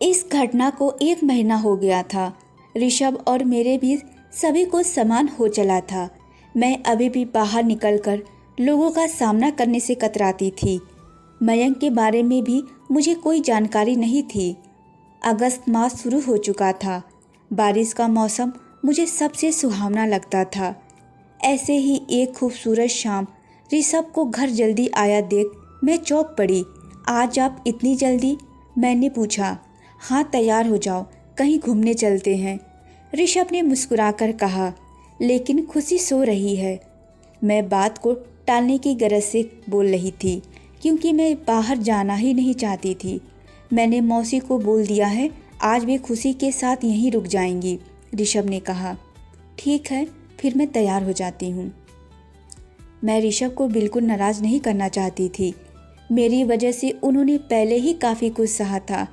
इस घटना को 1 महीना हो गया था। ऋषभ और मेरे बीच सभी कुछ समान हो चला था। मैं अभी भी बाहर निकलकर लोगों का सामना करने से कतराती थी। मयंक के बारे में भी मुझे कोई जानकारी नहीं थी। अगस्त मास शुरू हो चुका था। बारिश का मौसम मुझे सबसे सुहावना लगता था। ऐसे ही एक खूबसूरत शाम ऋषभ को घर जल्दी आया देख मैं चौंक पड़ी। आज आप इतनी जल्दी? मैंने पूछा। हाँ, तैयार हो जाओ, कहीं घूमने चलते हैं, ऋषभ ने मुस्कुराकर कहा। लेकिन खुशी सो रही है। मैं बात को टालने की गरज से बोल रही थी, क्योंकि मैं बाहर जाना ही नहीं चाहती थी। मैंने मौसी को बोल दिया है, आज वे खुशी के साथ यहीं रुक जाएंगी, ऋषभ ने कहा। ठीक है, फिर मैं तैयार हो जाती हूँ। मैं ऋषभ को बिल्कुल नाराज़ नहीं करना चाहती थी। मेरी वजह से उन्होंने पहले ही काफ़ी कुछ सहा था।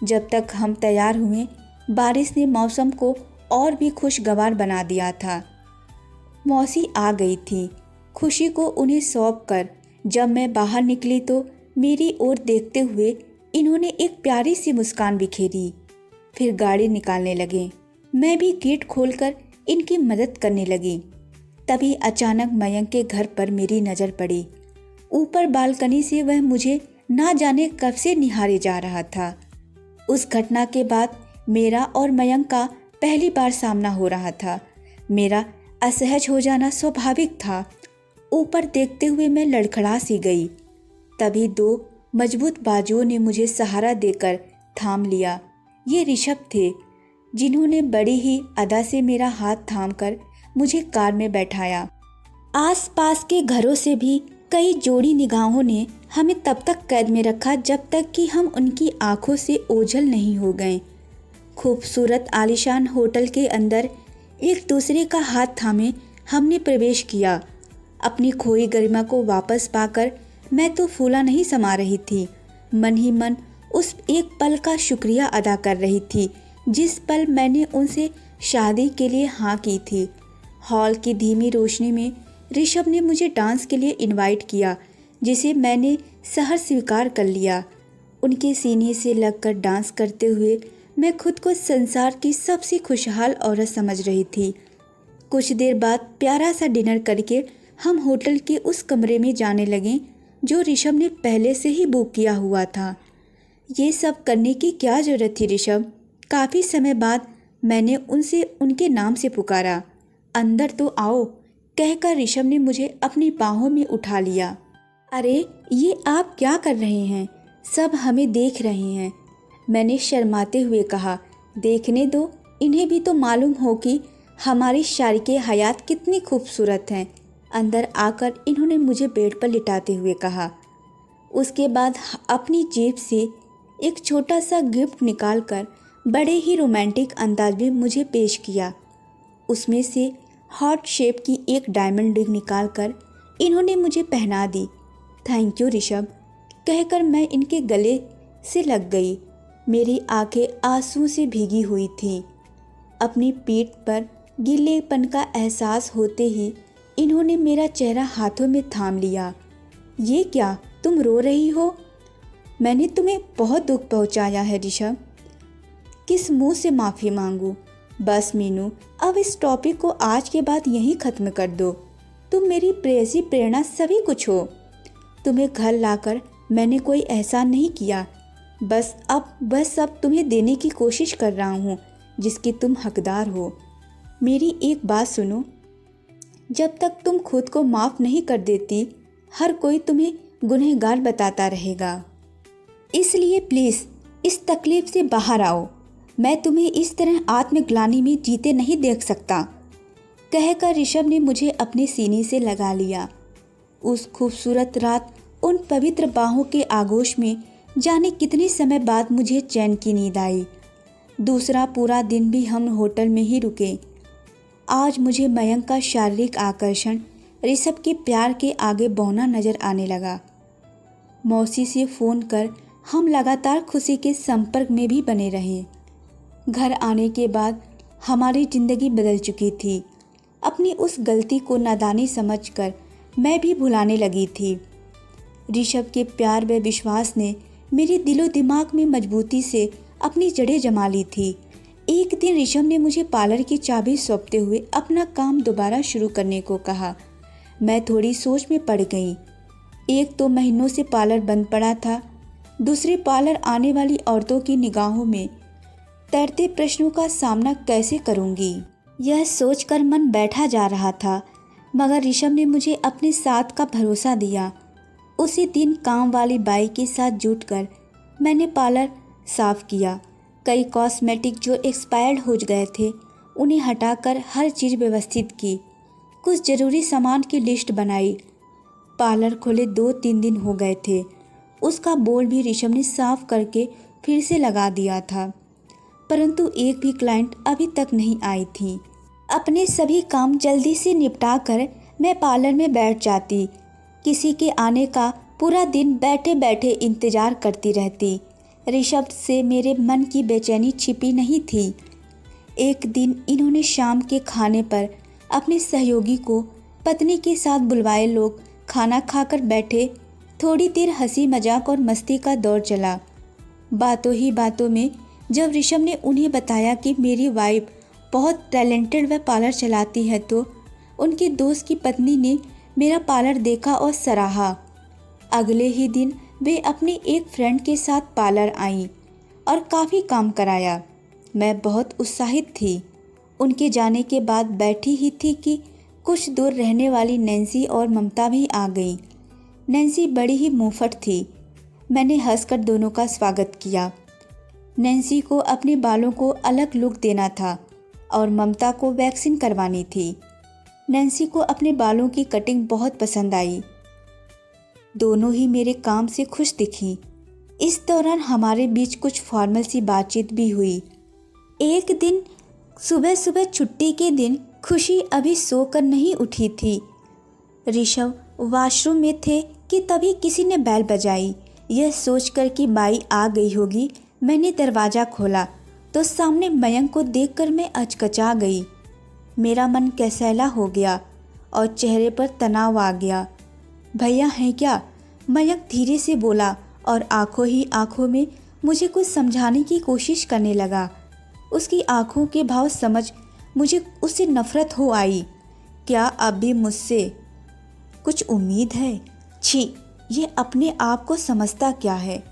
जब तक हम तैयार हुए, बारिश ने मौसम को और भी खुशगवार बना दिया था। मौसी आ गई थी। खुशी को उन्हें सौंप कर जब मैं बाहर निकली तो मेरी ओर देखते हुए इन्होंने एक प्यारी सी मुस्कान बिखेरी। फिर गाड़ी निकालने लगे। मैं भी गेट खोलकर इनकी मदद करने लगी। तभी अचानक मयंक के घर पर मेरी नज़र पड़ी। ऊपर बालकनी से वह मुझे ना जाने कब से निहारे जा रहा था। उस घटना के बाद मेरा और मयंक का पहली बार सामना हो रहा था। मेरा असहज हो जाना स्वाभाविक था। ऊपर देखते हुए मैं लड़खड़ा सी गई। तभी 2 मजबूत बाजुओं ने मुझे सहारा देकर थाम लिया। ये ऋषभ थे, जिन्होंने बड़ी ही अदा से मेरा हाथ थामकर मुझे कार में बैठाया। आसपास के घरों से भी कई जोड़ी निगाहों ने हमें तब तक कैद में रखा जब तक कि हम उनकी आंखों से ओझल नहीं हो गए। खूबसूरत आलीशान होटल के अंदर एक दूसरे का हाथ थामे हमने प्रवेश किया। अपनी खोई गरिमा को वापस पाकर मैं तो फूला नहीं समा रही थी। मन ही मन उस एक पल का शुक्रिया अदा कर रही थी जिस पल मैंने उनसे शादी के लिए हाँ की थी। हॉल की धीमी रोशनी में ऋषभ ने मुझे डांस के लिए इनवाइट किया, जिसे मैंने सहर्ष स्वीकार कर लिया। उनके सीने से लगकर डांस करते हुए मैं खुद को संसार की सबसे खुशहाल औरत समझ रही थी। कुछ देर बाद प्यारा सा डिनर करके हम होटल के उस कमरे में जाने लगे जो ऋषभ ने पहले से ही बुक किया हुआ था। ये सब करने की क्या ज़रूरत थी ऋषभ? काफ़ी समय बाद मैंने उनसे उनके नाम से पुकारा। अंदर तो आओ, कहकर ऋषभ ने मुझे अपनी बाहों में उठा लिया। अरे ये आप क्या कर रहे हैं? सब हमें देख रहे हैं, मैंने शर्माते हुए कहा। देखने दो, इन्हें भी तो मालूम हो कि हमारी शारीके हयात कितनी खूबसूरत हैं। अंदर आकर इन्होंने मुझे बेड पर लिटाते हुए कहा। उसके बाद अपनी जेब से एक छोटा सा गिफ्ट निकालकर बड़े ही रोमांटिक अंदाज में मुझे पेश किया। उसमें से हार्ट शेप की एक डायमंड रिंग निकालकर इन्होंने मुझे पहना दी। थैंक यू ऋषभ, कहकर मैं इनके गले से लग गई। मेरी आंखें आंसू से भीगी हुई थीं। अपनी पीठ पर गीलेपन का एहसास होते ही इन्होंने मेरा चेहरा हाथों में थाम लिया। ये क्या, तुम रो रही हो? मैंने तुम्हें बहुत दुख पहुंचाया है ऋषभ। किस मुंह से माफ़ी मांगूं? बस मीनू, अब इस टॉपिक को आज के बाद यहीं ख़त्म कर दो। तुम मेरी प्रेयसी प्रेरणा सभी कुछ हो। तुम्हें घर लाकर मैंने कोई एहसान नहीं किया। बस अब तुम्हें देने की कोशिश कर रहा हूँ जिसकी तुम हकदार हो। मेरी एक बात सुनो, जब तक तुम खुद को माफ़ नहीं कर देती, हर कोई तुम्हें गुनहगार बताता रहेगा। इसलिए प्लीज़ इस तकलीफ़ से बाहर आओ। मैं तुम्हें इस तरह आत्मग्लानि में जीते नहीं देख सकता, कहकर ऋषभ ने मुझे अपने सीने से लगा लिया। उस खूबसूरत रात उन पवित्र बाहों के आगोश में जाने कितने समय बाद मुझे चैन की नींद आई। दूसरा पूरा दिन भी हम होटल में ही रुके। आज मुझे मयंक का शारीरिक आकर्षण ऋषभ के प्यार के आगे बौना नज़र आने लगा। मौसी से फ़ोन कर हम लगातार खुशी के संपर्क में भी बने रहे। घर आने के बाद हमारी ज़िंदगी बदल चुकी थी। अपनी उस गलती को नादानी समझकर मैं भी भुलाने लगी थी। ऋषभ के प्यार व विश्वास ने मेरे दिलो दिमाग में मजबूती से अपनी जड़ें जमा ली थी। एक दिन ऋषभ ने मुझे पार्लर की चाबी सौंपते हुए अपना काम दोबारा शुरू करने को कहा। मैं थोड़ी सोच में पड़ गई। एक तो महीनों से पार्लर बंद पड़ा था, दूसरे पार्लर आने वाली औरतों की निगाहों में तैरते प्रश्नों का सामना कैसे करूंगी, यह सोचकर मन बैठा जा रहा था। मगर ऋषभ ने मुझे अपने साथ का भरोसा दिया। उसी दिन काम वाली बाई के साथ जुटकर मैंने पार्लर साफ किया। कई कॉस्मेटिक जो एक्सपायर्ड हो गए थे उन्हें हटाकर हर चीज़ व्यवस्थित की। कुछ ज़रूरी सामान की लिस्ट बनाई। पार्लर खोले 2-3 दिन हो गए थे। उसका बोर्ड भी ऋषभ ने साफ करके फिर से लगा दिया था, परंतु एक भी क्लाइंट अभी तक नहीं आई थी। अपने सभी काम जल्दी से निपटा कर मैं पार्लर में बैठ जाती। किसी के आने का पूरा दिन बैठे बैठे इंतज़ार करती रहती। ऋषभ से मेरे मन की बेचैनी छिपी नहीं थी। एक दिन इन्होंने शाम के खाने पर अपने सहयोगी को पत्नी के साथ बुलवाए। लोग खाना खाकर बैठे। थोड़ी देर हंसी मजाक और मस्ती का दौर चला। बातों ही बातों में जब ऋषभ ने उन्हें बताया कि मेरी वाइफ बहुत टैलेंटेड व पार्लर चलाती है, तो उनके दोस्त की पत्नी ने मेरा पार्लर देखा और सराहा। अगले ही दिन वे अपनी एक फ्रेंड के साथ पार्लर आईं और काफ़ी काम कराया। मैं बहुत उत्साहित थी। उनके जाने के बाद बैठी ही थी कि कुछ दूर रहने वाली नैन्सी और ममता भी आ गई। नैन्सी बड़ी ही मुंहफट थी। मैंने हंसकर दोनों का स्वागत किया। नैन्सी को अपने बालों को अलग लुक देना था और ममता को वैक्सिंग करवानी थी। नैन्सी को अपने बालों की कटिंग बहुत पसंद आई। दोनों ही मेरे काम से खुश दिखीं। इस दौरान हमारे बीच कुछ फॉर्मल सी बातचीत भी हुई। एक दिन सुबह सुबह छुट्टी के दिन खुशी अभी सोकर नहीं उठी थी। ऋषभ वॉशरूम में थे कि तभी किसी ने बेल बजाई। यह सोचकर कि बाई आ गई होगी, मैंने दरवाज़ा खोला तो सामने मयंक को देखकर मैं अचकचा गई। मेरा मन कैसैला हो गया और चेहरे पर तनाव आ गया। भैया हैं क्या? मयंक धीरे से बोला और आंखों ही आंखों में मुझे कुछ समझाने की कोशिश करने लगा। उसकी आंखों के भाव समझ मुझे उससे नफरत हो आई। क्या अब भी मुझसे कुछ उम्मीद है? छी, ये अपने आप को समझता क्या है?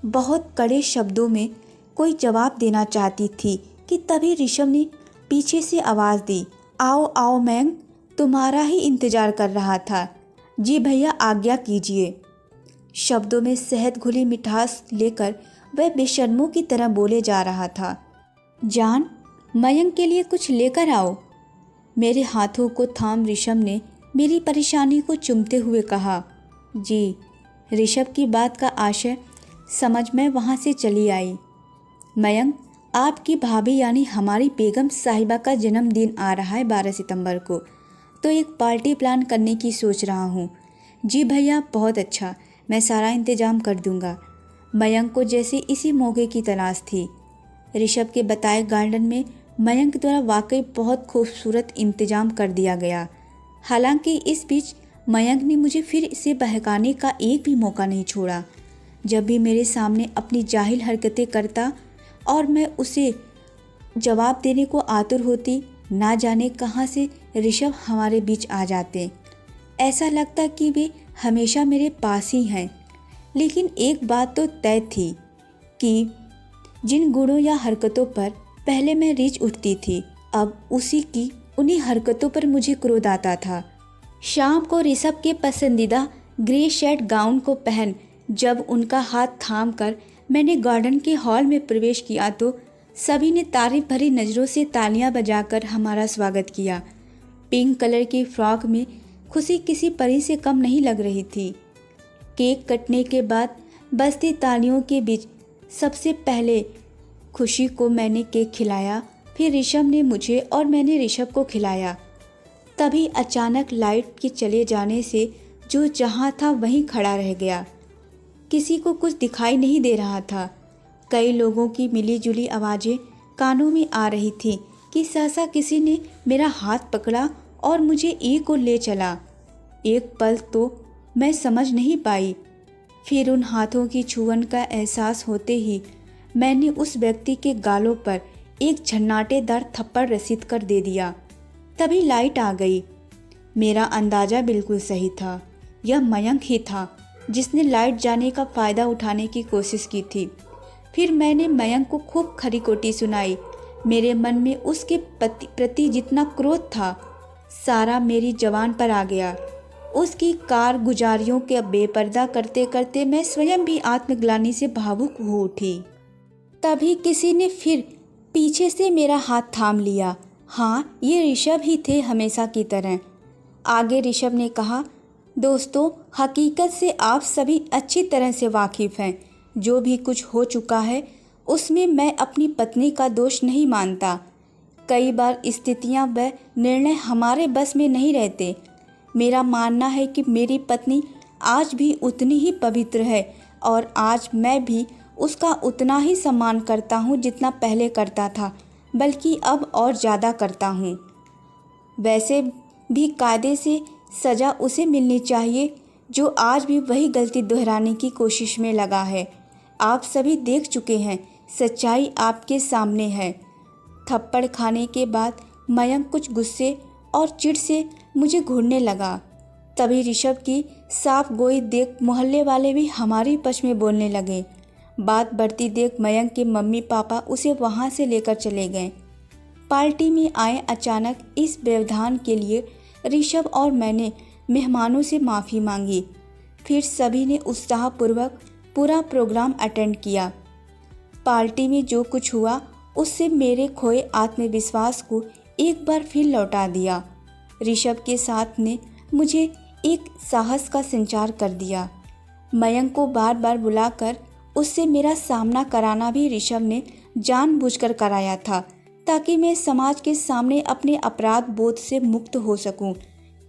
बहुत कड़े शब्दों में कोई जवाब देना चाहती थी कि तभी ऋषभ ने पीछे से आवाज़ दी, आओ आओ मयंक, तुम्हारा ही इंतज़ार कर रहा था। जी भैया, आज्ञा कीजिए। शब्दों में शहद घुली मिठास लेकर वह बेशर्मों की तरह बोले जा रहा था। जान, मयंक के लिए कुछ लेकर आओ। मेरे हाथों को थाम ऋषभ ने मेरी परेशानी को चूमते हुए कहा। जी। ऋषभ की बात का आशय समझ मैं वहाँ से चली आई। मयंक, आपकी भाभी यानी हमारी बेगम साहिबा का जन्मदिन आ रहा है 12 सितंबर को, तो एक पार्टी प्लान करने की सोच रहा हूँ। जी भैया, बहुत अच्छा, मैं सारा इंतज़ाम कर दूँगा। मयंक को जैसे इसी मौके की तलाश थी। ऋषभ के बताए गार्डन में मयंक द्वारा वाकई बहुत खूबसूरत इंतजाम कर दिया गया। हालांकि इस बीच मयंक ने मुझे फिर से बहकाने का एक भी मौका नहीं छोड़ा। जब भी मेरे सामने अपनी जाहिल हरकतें करता और मैं उसे जवाब देने को आतुर होती, ना जाने कहाँ से ऋषभ हमारे बीच आ जाते। ऐसा लगता कि वे हमेशा मेरे पास ही हैं। लेकिन एक बात तो तय थी कि जिन गुणों या हरकतों पर पहले मैं रीझ उठती थी, अब उसी की उन्हीं हरकतों पर मुझे क्रोध आता था। शाम को ऋषभ के पसंदीदा ग्रे शेड गाउन को पहन जब उनका हाथ थाम कर मैंने गार्डन के हॉल में प्रवेश किया तो सभी ने तारीफ भरी नज़रों से तालियां बजाकर हमारा स्वागत किया। पिंक कलर की फ्रॉक में खुशी किसी परी से कम नहीं लग रही थी। केक कटने के बाद बजती तालियों के बीच सबसे पहले खुशी को मैंने केक खिलाया, फिर ऋषभ ने मुझे और मैंने ऋषभ को खिलाया। तभी अचानक लाइट के चले जाने से जो जहाँ था वहीं खड़ा रह गया। किसी को कुछ दिखाई नहीं दे रहा था। कई लोगों की मिली-जुली आवाज़ें कानों में आ रही थी कि सहसा किसी ने मेरा हाथ पकड़ा और मुझे एक और ले चला। एक पल तो मैं समझ नहीं पाई, फिर उन हाथों की छुअन का एहसास होते ही मैंने उस व्यक्ति के गालों पर एक झन्नाटेदार थप्पड़ रसीद कर दे दिया। तभी लाइट आ गई। मेरा अंदाज़ा बिल्कुल सही था, यह मयंक ही था जिसने लाइट जाने का फ़ायदा उठाने की कोशिश की थी। फिर मैंने मयंक को खूब खरी खोटी सुनाई। मेरे मन में उसके प्रति जितना क्रोध था, सारा मेरी ज़बान पर आ गया। उसकी कारगुजारियों के बेपर्दा करते करते मैं स्वयं भी आत्मग्लानि से भावुक हो उठी। तभी किसी ने फिर पीछे से मेरा हाथ थाम लिया। हाँ, ये ऋषभ ही थे हमेशा की तरह। आगे ऋषभ ने कहा, दोस्तों, हकीकत से आप सभी अच्छी तरह से वाकिफ़ हैं। जो भी कुछ हो चुका है उसमें मैं अपनी पत्नी का दोष नहीं मानता। कई बार स्थितियां व निर्णय हमारे बस में नहीं रहते। मेरा मानना है कि मेरी पत्नी आज भी उतनी ही पवित्र है और आज मैं भी उसका उतना ही सम्मान करता हूँ जितना पहले करता था, बल्कि अब और ज़्यादा करता हूँ। वैसे भी कायदे से सज़ा उसे मिलनी चाहिए जो आज भी वही गलती दोहराने की कोशिश में लगा है। आप सभी देख चुके हैं, सच्चाई आपके सामने है। थप्पड़ खाने के बाद मयंक कुछ गुस्से और चिढ़ से मुझे घूरने लगा। तभी ऋषभ की साफ गोई देख मोहल्ले वाले भी हमारी पक्ष में बोलने लगे। बात बढ़ती देख मयंक के मम्मी पापा उसे वहाँ से लेकर चले गए। पार्टी में आए अचानक इस व्यवधान के लिए ऋषभ और मैंने मेहमानों से माफ़ी मांगी। फिर सभी ने उत्साहपूर्वक पूरा प्रोग्राम अटेंड किया। पार्टी में जो कुछ हुआ उससे मेरे खोए आत्मविश्वास को एक बार फिर लौटा दिया। ऋषभ के साथ ने मुझे एक साहस का संचार कर दिया। मयंक को बार बार बुलाकर उससे मेरा सामना कराना भी ऋषभ ने जानबूझकर कराया था, ताकि मैं समाज के सामने अपने अपराध बोध से मुक्त हो सकूं,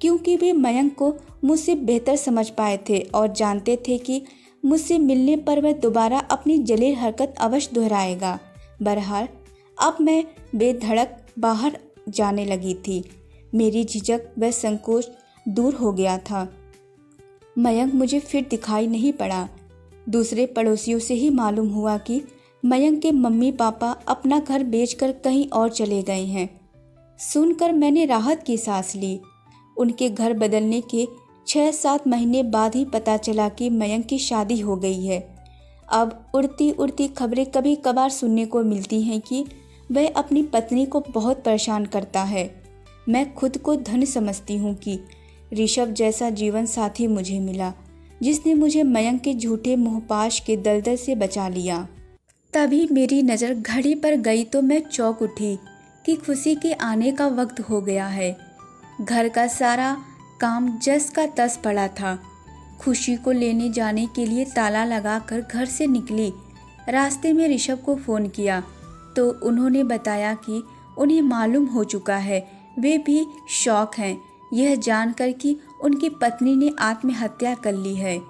क्योंकि वे मयंक को मुझसे बेहतर समझ पाए थे और जानते थे कि मुझसे मिलने पर वह दोबारा अपनी जलील हरकत अवश्य दोहराएगा। बहरहाल अब मैं बेधड़क बाहर जाने लगी थी। मेरी झिझक व संकोच दूर हो गया था। मयंक मुझे फिर दिखाई नहीं पड़ा। दूसरे पड़ोसियों से ही मालूम हुआ कि मयंक के मम्मी पापा अपना घर बेचकर कहीं और चले गए हैं। सुनकर मैंने राहत की सांस ली। उनके घर बदलने के 6-7 महीने बाद ही पता चला कि मयंक की शादी हो गई है। अब उड़ती उड़ती खबरें कभी कभार सुनने को मिलती हैं कि वह अपनी पत्नी को बहुत परेशान करता है। मैं खुद को धन्य समझती हूँ कि ऋषभ जैसा जीवन साथी मुझे मिला, जिसने मुझे मयंक के झूठे मोहपाश के दलदल से बचा लिया। तभी मेरी नज़र घड़ी पर गई तो मैं चौंक उठी कि खुशी के आने का वक्त हो गया है। घर का सारा काम जस का तस पड़ा था। खुशी को लेने जाने के लिए ताला लगाकर घर से निकली। रास्ते में ऋषभ को फ़ोन किया तो उन्होंने बताया कि उन्हें मालूम हो चुका है। वे भी शॉक हैं यह जानकर कि उनकी पत्नी ने आत्महत्या कर ली है।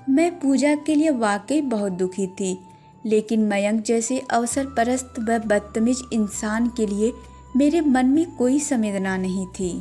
मैं पूजा के लिए वाकई बहुत दुखी थी, लेकिन मयंक जैसे अवसर परस्त व बदतमीज इंसान के लिए मेरे मन में कोई संवेदना नहीं थी।